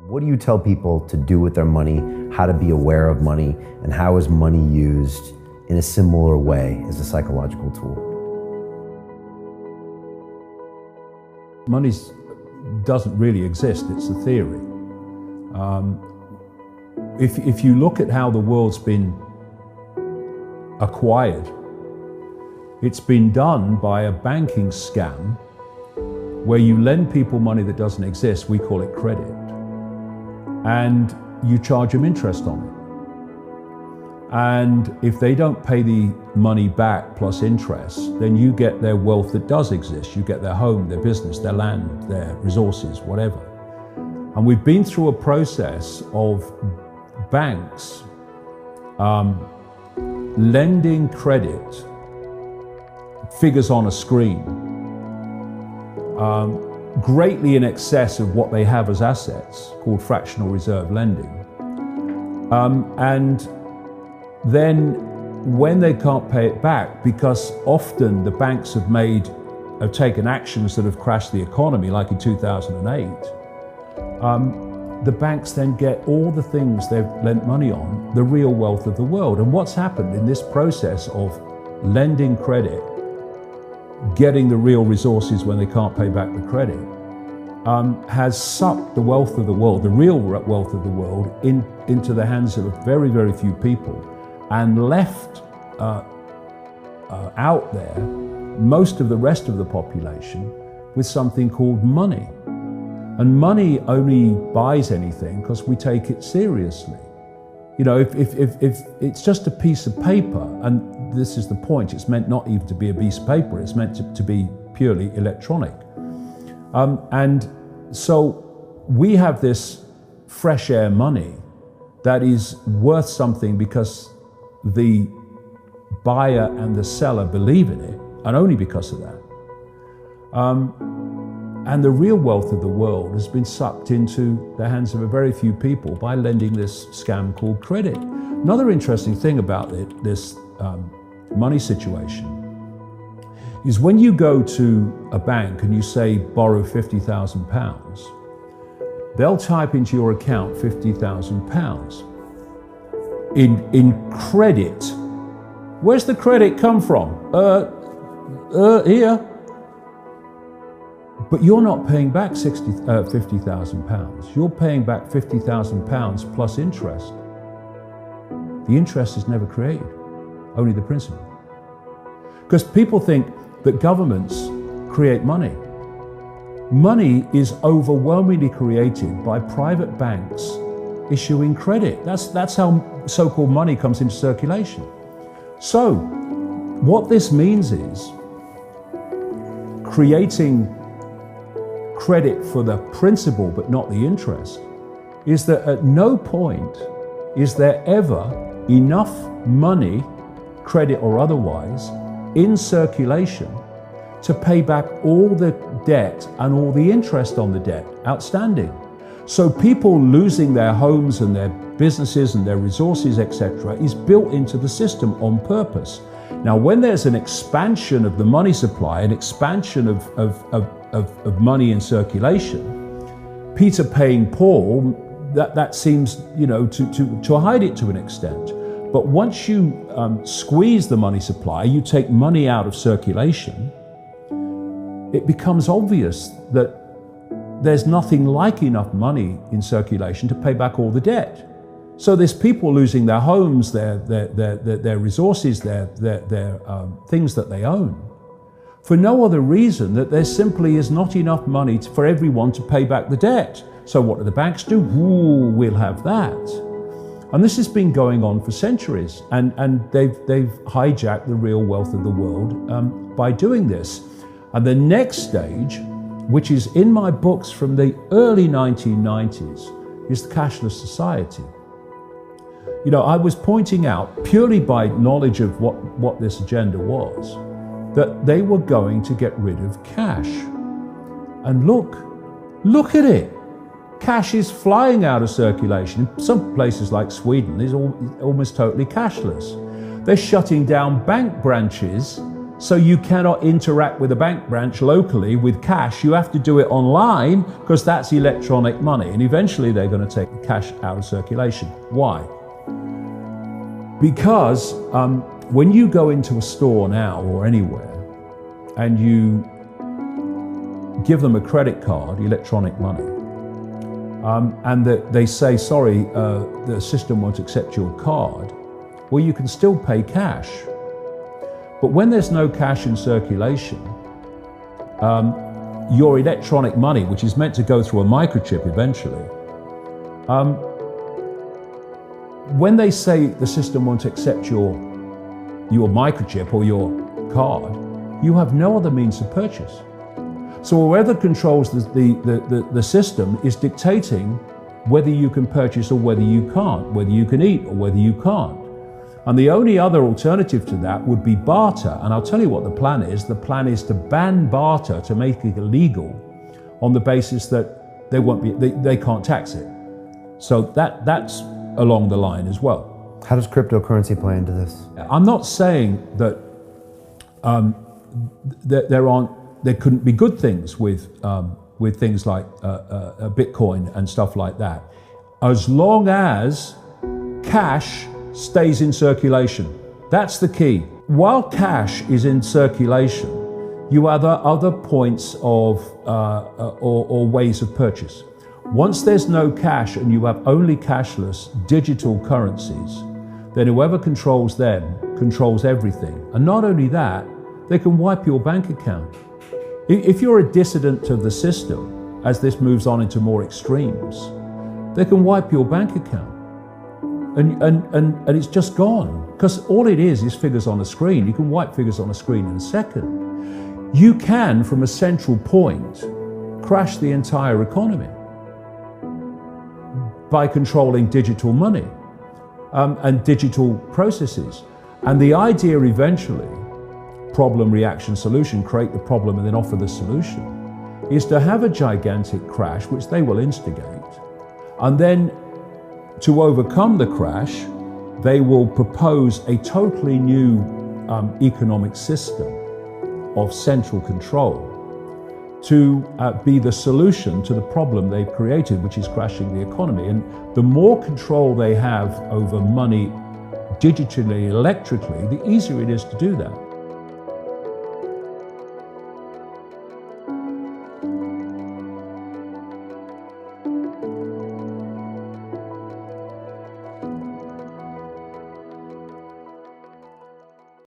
What do you tell people to do with their money, how to be aware of money, and how is money used in a similar way as a psychological tool? Money doesn't really exist, it's a theory. If you look at how the world's been acquired, it's been done by a banking scam where you lend people money that doesn't exist, we call it credit, and you charge them interest on it. And if they don't pay the money back plus interest, then you get their wealth that does exist. You get their home, their business, their land, their resources, whatever. And we've been through a process of banks lending credit, figures on a screen, greatly in excess of what they have as assets, called fractional reserve lending. And then when they can't pay it back, because often the banks have taken actions that have crashed the economy, like in 2008, the banks then get all the things they've lent money on, the real wealth of the world. And what's happened in this process of lending credit, getting the real resources when they can't pay back the credit, has sucked the wealth of the world, the real wealth of the world, into the hands of very, very few people, and left out there most of the rest of the population with something called money. And money only buys anything because we take it seriously. You know, if it's just a piece of paper, and this is the point, it's meant not even to be a piece of paper, it's meant to be purely electronic. And so we have this fresh air money that is worth something because the buyer and the seller believe in it, and only because of that. And the real wealth of the world has been sucked into the hands of a very few people by lending this scam called credit. Another interesting thing about this money situation is when you go to a bank and you say, borrow £50,000, they'll type into your account £50,000 in credit. Where's the credit come from? Here. But you're not paying back £50,000. You're paying back £50,000 plus interest. The interest is never created, only the principal. Because people think that governments create money. Money is overwhelmingly created by private banks issuing credit. That's how so-called money comes into circulation. So what this means is creating credit for the principal but not the interest, is that at no point is there ever enough money, credit or otherwise, in circulation to pay back all the debt and all the interest on the debt outstanding. So people losing their homes and their businesses and their resources, etc., is built into the system on purpose. Now, when there's an expansion of the money supply, an expansion of money in circulation, Peter paying Paul, that seems, you know, to hide it to an extent. But once you squeeze the money supply, you take money out of circulation, it becomes obvious that there's nothing like enough money in circulation to pay back all the debt. So there's people losing their homes, their resources, their things that they own, for no other reason that there simply is not enough money for everyone to pay back the debt. So what do the banks do? Ooh, we'll have that. And this has been going on for centuries, and they've hijacked the real wealth of the world by doing this. And the next stage, which is in my books from the early 1990s, is the cashless society. You know, I was pointing out, purely by knowledge of what this agenda was, that they were going to get rid of cash. And look at it. Cash is flying out of circulation. In some places like Sweden, it's almost totally cashless. They're shutting down bank branches So you cannot interact with a bank branch locally with cash. You have to do it online because that's electronic money. And eventually they're going to take the cash out of circulation. Why? Because when you go into a store now or anywhere and you give them a credit card, electronic money, and that they say, sorry, the system won't accept your card, well, you can still pay cash. But when there's no cash in circulation, your electronic money, which is meant to go through a microchip eventually, when they say the system won't accept your microchip or your card, you have no other means of purchase. So whoever controls the system is dictating whether you can purchase or whether you can't, whether you can eat or whether you can't. And the only other alternative to that would be barter. And I'll tell you what the plan is. The plan is to ban barter, to make it illegal on the basis that they can't tax it. So that's along the line as well. How does cryptocurrency play into this? I'm not saying that there couldn't be good things with things like Bitcoin and stuff like that, as long as cash stays in circulation. That's the key. While cash is in circulation, you have other points of or ways of purchase. Once there's no cash and you have only cashless digital currencies, then whoever controls them controls everything. And not only that, they can wipe your bank account. If you're a dissident to the system, as this moves on into more extremes, they can wipe your bank account. And it's just gone. Because all it is figures on a screen. You can wipe figures on a screen in a second. You can, from a central point, crash the entire economy by controlling digital money and digital processes. And the idea eventually, problem, reaction, solution, create the problem and then offer the solution, is to have a gigantic crash, which they will instigate, and then to overcome the crash, they will propose a totally new economic system of central control to be the solution to the problem they've created, which is crashing the economy. And the more control they have over money digitally, electrically, the easier it is to do that.